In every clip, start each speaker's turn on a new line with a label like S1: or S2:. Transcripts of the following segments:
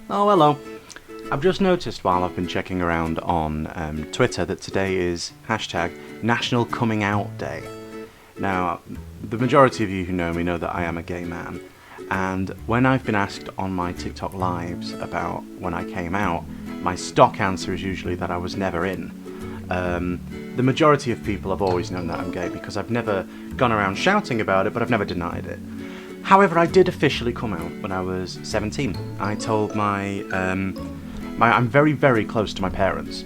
S1: Oh, hello. I've just noticed while I've been checking around on Twitter that today is hashtag National Coming Out Day. Now, the majority of you who know me know that I am a gay man, and when I've been asked on my TikTok lives about when I came out, my stock answer is usually that I was never in. The majority of people have always known that I'm gay because I've never gone around shouting about it, but I've never denied it. However, I did officially come out when I was 17. I told I'm very, very close to my parents.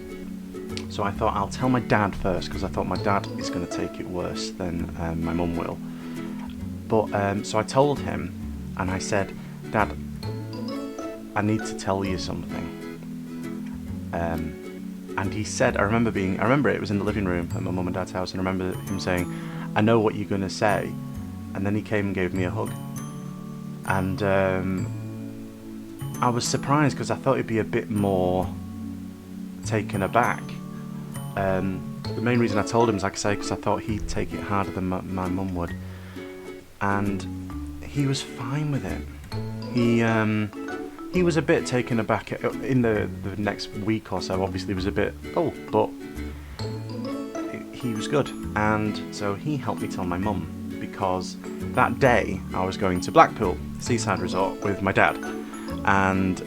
S1: So I thought I'll tell my dad first because I thought my dad is going to take it worse than my mum will. But so I told him and I said, Dad, I need to tell you something. And he said, I remember it was in the living room at my mum and dad's house, and I remember him saying, I know what you're going to say. And then he came and gave me a hug. And I was surprised because I thought he'd be a bit more taken aback. The main reason I told him is, like I say, because I thought he'd take it harder than my mum would. And he was fine with it. He was a bit taken aback in the next week or so. Obviously, was a bit, but he was good. And so he helped me tell my mum, because that day I was going to Blackpool Seaside Resort with my dad, and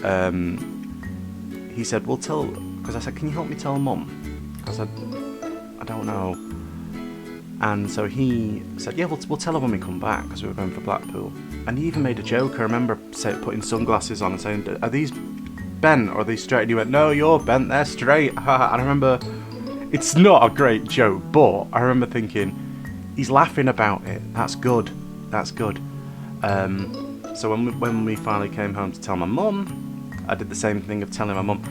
S1: he said, "Well, because I said, can you help me tell mum?" I said, "I don't know." And so he said, "Yeah, we'll tell her when we come back," because we were going for Blackpool. And he even made a joke. I remember putting sunglasses on and saying, "Are these bent or are these straight?" And he went, "No, you're bent, they're straight." And I remember, it's not a great joke, but I remember thinking, he's laughing about it. That's good. That's good. So when we finally came home to tell my mum, I did the same thing of telling my mum,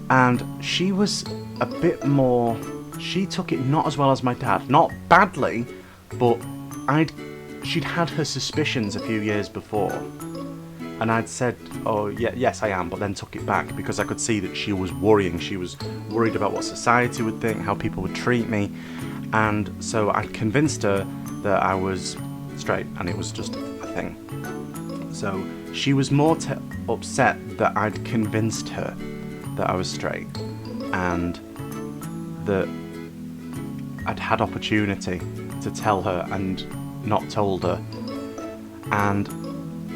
S1: and she was a bit more. She took it not as well as my dad, not badly, but she'd had her suspicions a few years before, and I'd said, "Oh, yeah, yes, I am," but then took it back because I could see that she was worrying. She was worried about what society would think, how people would treat me, and so I convinced her that I was straight, and it was just a thing. So she was more upset that I'd convinced her that I was straight, and that I'd had opportunity to tell her and not told her. And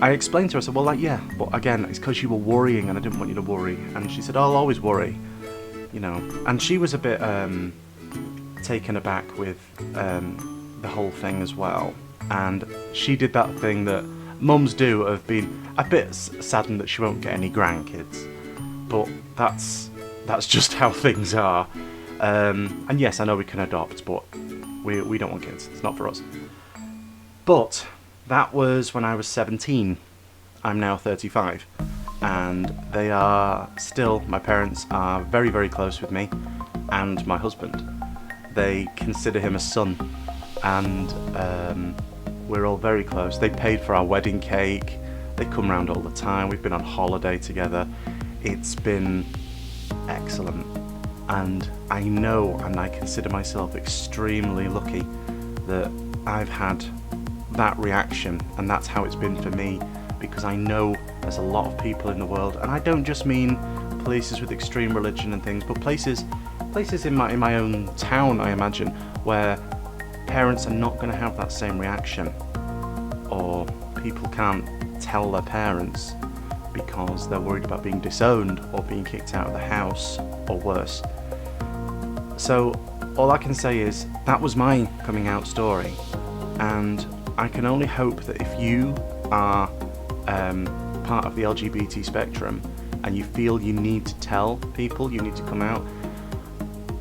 S1: I explained to her, I said, "Well, yeah, but again, it's because you were worrying and I didn't want you to worry." And she said, "I'll always worry, you know." And she was a bit taken aback with the whole thing as well. And she did that thing that mums do, of being a bit saddened that she won't get any grandkids. But that's just how things are. And yes, I know we can adopt, but we don't want kids. It's not for us. But that was when I was 17. I'm now 35. And they are still, my parents are very, very close with me and my husband. They consider him a son. And we're all very close. They paid for our wedding cake. They come round all the time. We've been on holiday together. It's been excellent. And I know, and I consider myself extremely lucky that I've had that reaction, and that's how it's been for me, because I know there's a lot of people in the world, and I don't just mean places with extreme religion and things, but places in my own town, I imagine, where parents are not going to have that same reaction, or people can't tell their parents because they're worried about being disowned or being kicked out of the house, or worse. So all I can say is that was my coming out story, and I can only hope that if you are part of the LGBT spectrum and you feel you need to tell people, you need to come out,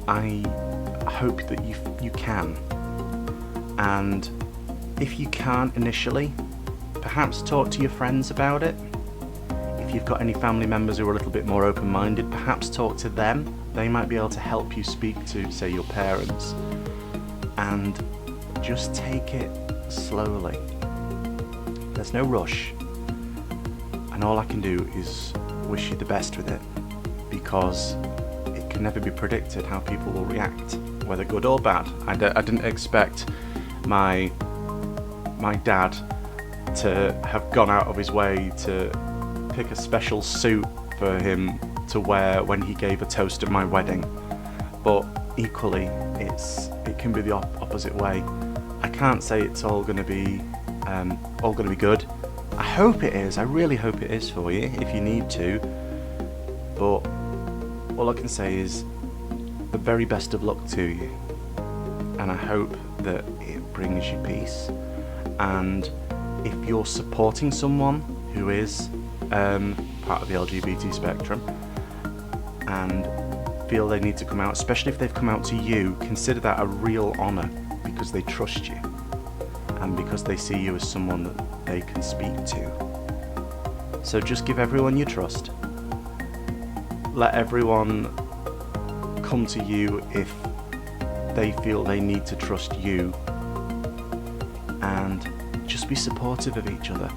S1: I hope that you can. And if you can't initially, perhaps talk to your friends about it. If you've got any family members who are a little bit more open-minded, perhaps talk to them. They might be able to help you speak to, say, your parents. And just take it slowly. There's no rush. And all I can do is wish you the best with it, because it can never be predicted how people will react, whether good or bad. I didn't expect my dad to have gone out of his way to pick a special suit for him to wear when he gave a toast at my wedding. But equally, it can be the opposite way. I can't say it's all going to be good. I hope it is. I really hope it is for you if you need to. But all I can say is the very best of luck to you, and I hope that it brings you peace. And if you're supporting someone who is part of the LGBT spectrum and feel they need to come out, especially if they've come out to you, consider that a real honour, because they trust you and because they see you as someone that they can speak to. So just give everyone your trust. Let everyone come to you if they feel they need to trust you, and just be supportive of each other.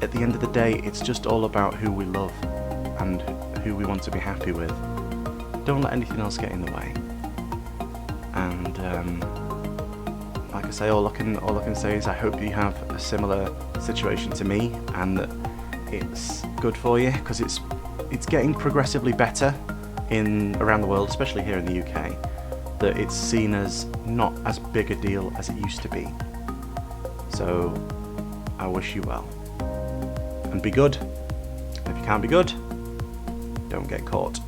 S1: At the end of the day, it's just all about who we love and who we want to be happy with. Don't let anything else get in the way. And like I say, all I can say is I hope you have a similar situation to me, and that it's good for you, because it's getting progressively better around the world, especially here in the UK, that it's seen as not as big a deal as it used to be. So I wish you well, and be good. If you can't be good, don't get caught.